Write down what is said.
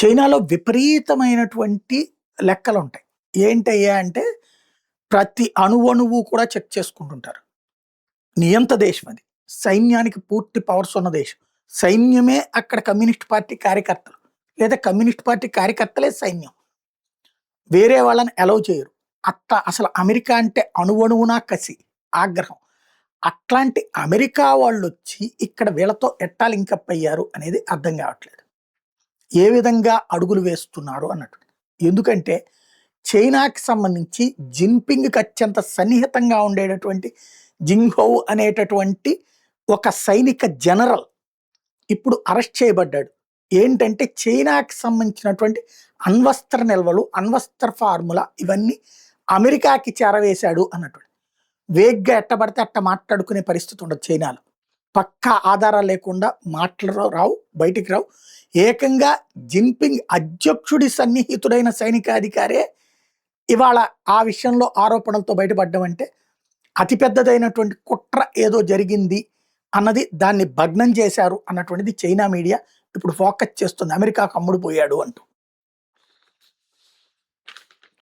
చైనాలో విపరీతమైనటువంటి లెక్కలుంటాయి. ఏంటయ్యా అంటే, ప్రతి అణువణువు కూడా చెక్ చేసుకుంటుంటారు. నియంత దేశం అది. సైన్యానికి పూర్తి పవర్స్ ఉన్న దేశం. సైన్యమే అక్కడ కమ్యూనిస్ట్ పార్టీ కార్యకర్తలు. లేదా కమ్యూనిస్ట్ పార్టీ కార్యకర్తలే సైన్యం. వేరే వాళ్ళని అలౌ చేయరు. అసలు అమెరికా అంటే అణువణువునా కసి, ఆగ్రహం. అట్లాంటి అమెరికా వాళ్ళొచ్చి ఇక్కడ వీళ్ళతో ఎట్టా లింకప్ అయ్యారు అనేది అర్థం కావట్లేదు. ఏ విధంగా అడుగులు వేస్తున్నారు అన్నట్టు. ఎందుకంటే చైనాకి సంబంధించి జిన్పింగ్‌కి అత్యంత సన్నిహితంగా ఉండేటటువంటి జింగ్‌హౌ అనేటటువంటి ఒక సైనిక జనరల్ ఇప్పుడు అరెస్ట్ చేయబడ్డాడు. ఏంటంటే చైనాకి సంబంధించినటువంటి అణ్వస్త్ర నిల్వలు, అణ్వస్త్ర ఫార్ములా ఇవన్నీ అమెరికాకి చేరవేశాడు అన్నట్టు. వేగ్గా ఎట్టబడితే అట్ట మాట్లాడుకునే పరిస్థితి ఉండదు చైనాలో. పక్కా ఆధారాలు లేకుండా మాటలు రావు, బయటికి రావు. ఏకంగా జిన్పింగ్ అధ్యక్షుడి సన్నిహితుడైన సైనికాధికారే ఇవాళ ఆ విషయంలో ఆరోపణలతో బయటపడ్డం అంటే అతిపెద్దదైనటువంటి కుట్ర ఏదో జరిగింది అన్నది, దాన్ని భగ్నం చేశారు అన్నటువంటిది చైనా మీడియా ఇప్పుడు ఫోకస్ చేస్తుంది. అమెరికాకు అమ్ముడు పోయాడు అంటూ.